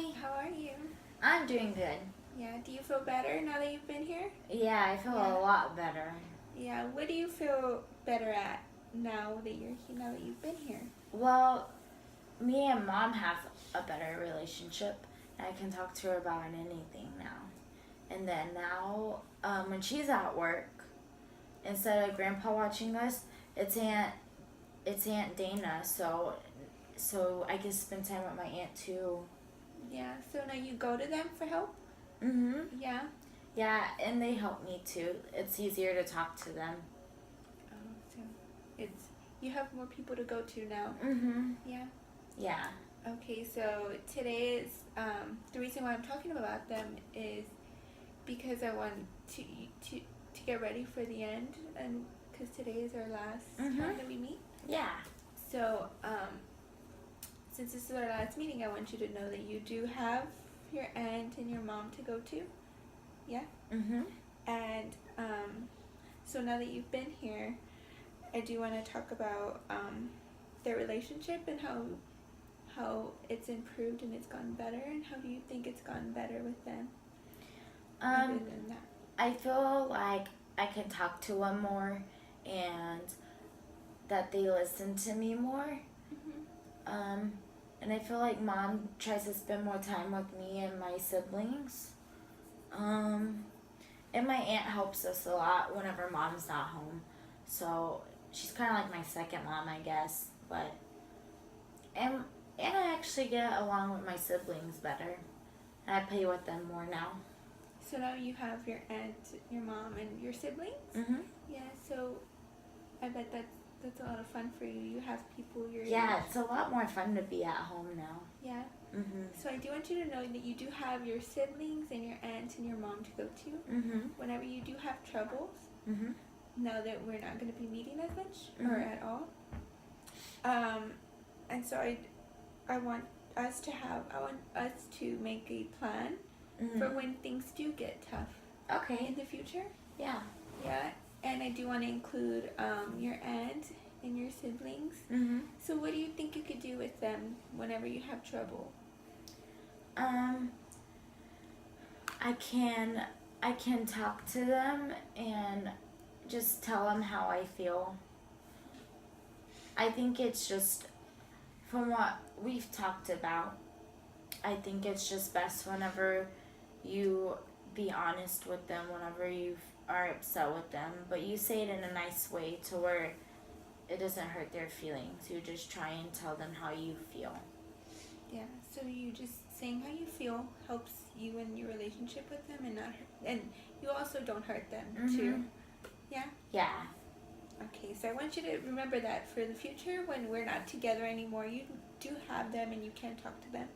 Hi. How are you? I'm doing good. Yeah, do you feel better now that you've been here? Yeah, I feel Yeah. a lot better. Yeah, what do you feel better at now that you've been here? Well, me and Mom have a better relationship. And I can talk to her about anything now. And then now, when she's at work, instead of Grandpa watching us, it's Aunt Dana. So I can spend time with my aunt too. Yeah, so now you go to them for help? Mhm. Yeah. Yeah, and they help me too. It's easier to talk to them. Oh, so it's you have more people to go to now. Mhm. Yeah. Yeah. Okay, so today is the reason why I'm talking about them is because I want to to to get ready for the end, and because today is our last time that we meet. Yeah. So since this is our last meeting, I want you to know that you do have your aunt and your mom to go to. Yeah? Mhm. And so now that you've been here, I do want to talk about their relationship and how it's improved and it's gotten better, and how do you think it's gotten better with them other than that? I feel like I can talk to them more and that they listen to me more. Mm-hmm. And I feel like Mom tries to spend more time with me and my siblings. And my aunt helps us a lot whenever Mom's not home. So she's kind of like my second mom, I guess. And and I actually get along with my siblings better. And I play with them more now. So now you have your aunt, your mom, and your siblings? Mhm. Yeah, so I bet that's a lot of fun for you. You have people your Yeah, age. it's a lot more fun to be at home now. Yeah. Mhm. So I do want you to know that you do have your siblings and your aunt and your mom to go to. Mhm. Whenever you do have troubles, Mhm. now that we're not going to be meeting as much or Mhm. at all. And so I want I want us to make a plan for Mhm. when things do get tough Okay. in the future. Yeah. Yeah, and I do want to include your aunt and your siblings. Mhm. So what do you think you could do with them whenever you have trouble? Um, I can talk to them and just tell them how I feel. I think it's just from what we've talked about. I think it's just best whenever you be honest with them whenever you are upset with them, but you say it in a nice way to where it doesn't hurt their feelings. You just try and tell them how you feel. Yeah, so you just saying how you feel helps you in your relationship with them, and not hurt, and you also don't hurt them too. Yeah. Yeah. Okay, so I want you to remember that for the future when we're not together anymore, you do have them and you can talk to them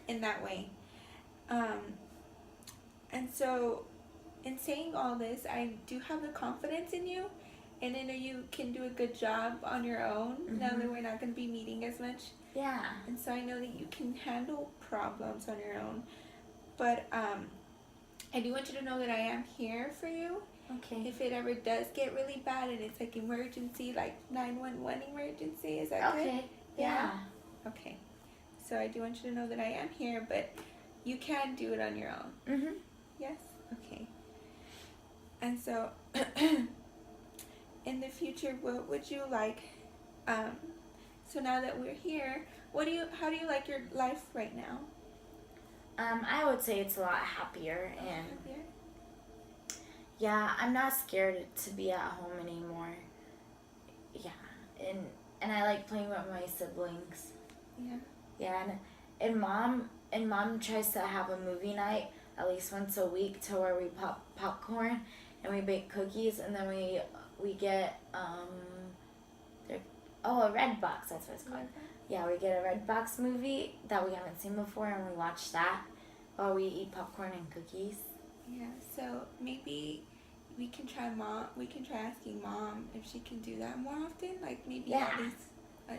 in that way. Um, and so, in saying all this, I do have the confidence in you, and I know you can do a good job on your own now that we're not going to be meeting as much. Yeah. And so I know that you can handle problems on your own. But I do want you to know that I am here for you. Okay. If it ever does get really bad and it's like emergency, like 911 emergency, is that good? Okay. Yeah. Okay. So I do want you to know that I am here, but you can do it on your own. Mhm. Yes? Okay. And so, in the future, what would you like? So now that we're here, how do you like your life right now? I would say it's a lot happier and Happier? yeah, I'm not scared to be at home anymore. Yeah. And I like playing with my siblings. Yeah. Yeah, and mom tries to have a movie night at least once a week to where we pop popcorn and we bake cookies and then we get a red box, that's what it's called. Yeah, we get a red box movie that we haven't seen before and we watch that while we eat popcorn and cookies. Yeah, so maybe we can try asking mom if she can do that more often, like maybe at least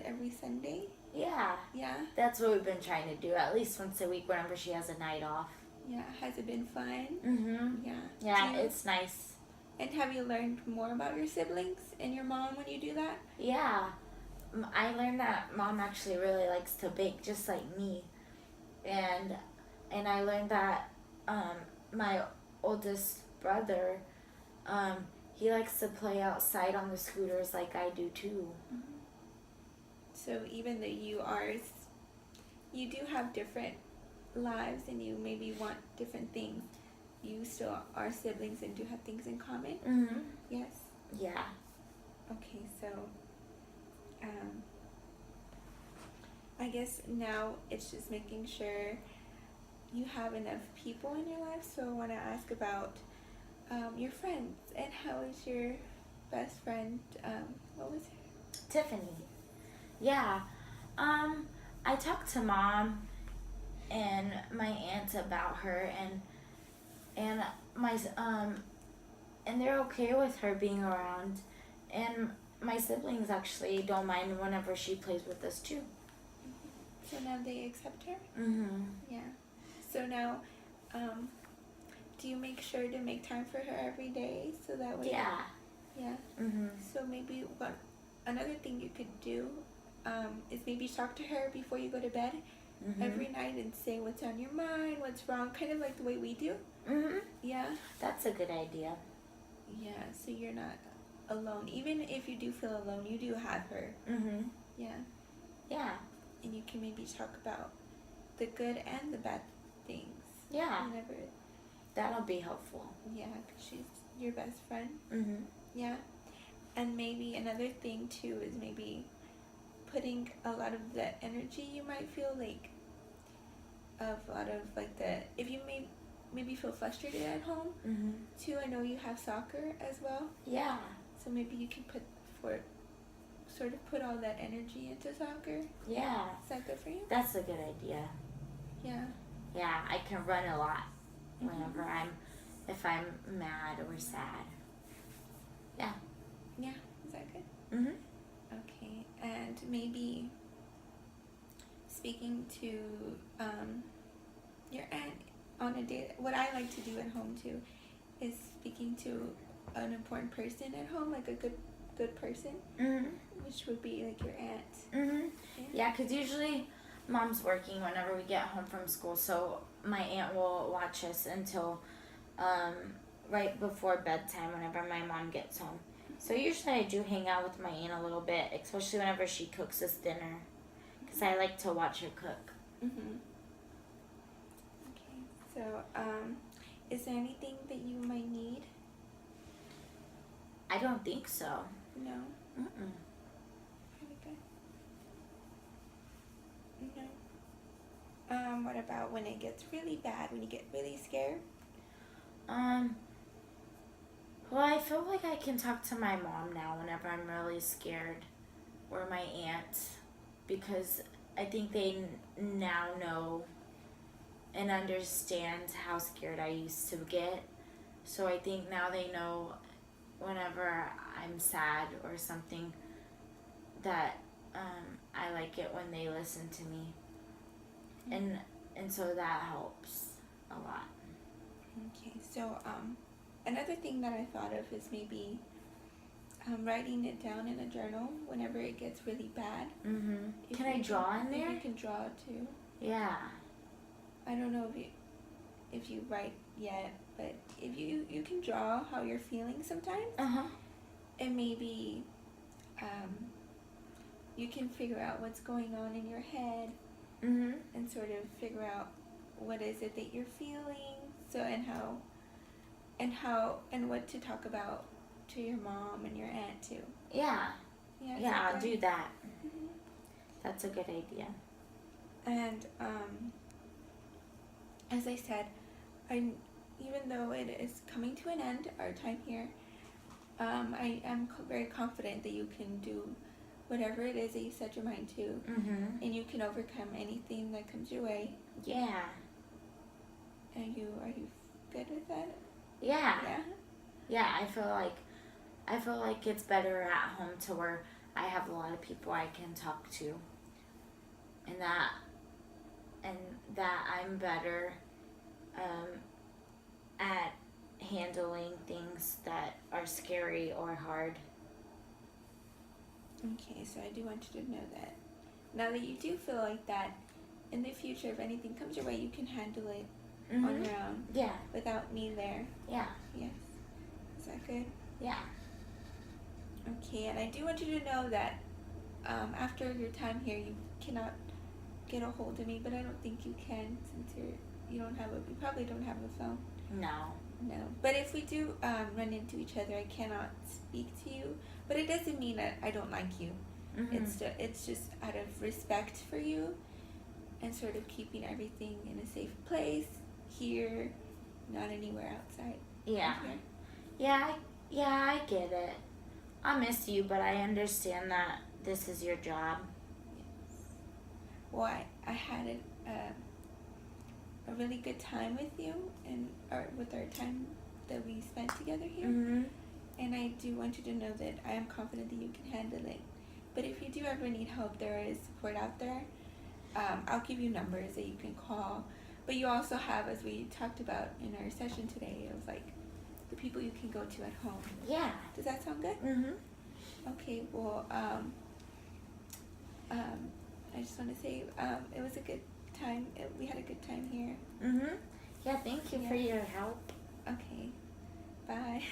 every Sunday. Yeah. Yeah. That's what we've been trying to do at least once a week whenever she has a night off. Yeah, has it been fun? Mhm. Yeah. Yeah, it's nice. And have you learned more about your siblings and your mom when you do that? Yeah. I learned that mom actually really likes to bake just like me. And and I learned that my oldest brother, he likes to play outside on the scooters like I do too. So even though you do have different lives and you maybe want different things, you still are siblings and do have things in common. Mhm. Yes. Yeah. Okay, so I guess now it's just making sure you have enough people in your life. So I want to ask about your friends and how is your best friend? What was her? Tiffany. Yeah. I talked to Mom and my aunt about her, and my and they're okay with her being around, and my siblings actually don't mind whenever she plays with us too. So now they accept her? Mhm. Yeah. So now, do you make sure to make time for her every day so that way? Yeah. Yeah. Mhm. So maybe another thing you could do is maybe talk to her before you go to bed every night and say what's on your mind, what's wrong, kind of like the way we do. Mhm. Yeah. That's a good idea. Yeah. So you're not alone. Even if you do feel alone, you do have her. Mhm. Yeah. Yeah. And you can maybe talk about the good and the bad things. Yeah. Whenever. That'll be helpful. Yeah, 'cause she's your best friend. Mhm. Yeah. And maybe another thing too is maybe putting a lot of the energy you might feel like of a lot of like the if you maybe feel frustrated at home Mhm. too. I know you have soccer as well, Yeah. so maybe you can sort of put all that energy into soccer. Yeah. Is that good for you? That's a good idea. Yeah. Yeah, I can run a lot whenever if I'm mad or sad. Yeah. Yeah. Is that good? Mhm. Okay. And maybe speaking to your aunt on a day. What I like to do at home too is speaking to an important person at home, like a good person, Mhm. which would be like your aunt. Mhm. Yeah, 'cause usually Mom's working whenever we get home from school, so my aunt will watch us until right before bedtime whenever my mom gets home. So usually I do hang out with my aunt a little bit, especially whenever she cooks us dinner, 'cause I like to watch her cook. Mhm. Okay. So is there anything that you might need? I don't think so. No. Mm-mm. Pretty good. No. What about when it gets really bad? When you get really scared? Well, I feel like I can talk to my mom now whenever I'm really scared, or my aunt, because I think they now know and understand how scared I used to get. So I think now they know whenever I'm sad or something that I like it when they listen to me, and so that helps a lot. Okay, so another thing that I thought of is maybe writing it down in a journal whenever it gets really bad. Mhm. Can I draw in there? You can draw too. Yeah. I don't know if you write yet, but if you can draw how you're feeling sometimes, and maybe you can figure out what's going on in your head, and sort of figure out what is it that you're feeling. So and what to talk about to your mom and your aunt too. Yeah. Yeah, I'll do that. Mm-hmm. That's a good idea. And as I said, even though it is coming to an end, our time here, I am very confident that you can do whatever it is that you set your mind to, and you can overcome anything that comes your way. Yeah. Are you good with that? Yeah. Yeah. Yeah, I feel like it's better at home to where I have a lot of people I can talk to, and that I'm better at handling things that are scary or hard. Okay, so I do want you to know that now that you do feel like that in the future, if anything comes your way, you can handle it Mhm. on your own Yeah. without me there. Yeah. Yes. Is that good? Yeah. Okay, and I do want you to know that after your time here, you cannot get a hold of me, but I don't think you can since you probably don't have a phone. No. No, but if we do run into each other, I cannot speak to you. But it doesn't mean that I don't like you. Mhm. It's just out of respect for you, and sort of keeping everything in a safe place here, not anywhere outside. Yeah. Here. Yeah, I get it. I miss you, but I understand that this is your job. Well, I had a really good time with you and with our time that we spent together here. Mhm. And I do want you to know that I am confident that you can handle it. But if you do ever need help, there is support out there. I'll give you numbers that you can call. But you also have, as we talked about in our session today, of like the people you can go to at home. Yeah. Does that sound good? Mhm. Okay. Well, I just want to say it was a good time. We had a good time here. Mhm. Yeah. Thank you for Yeah. your help. Okay. Bye.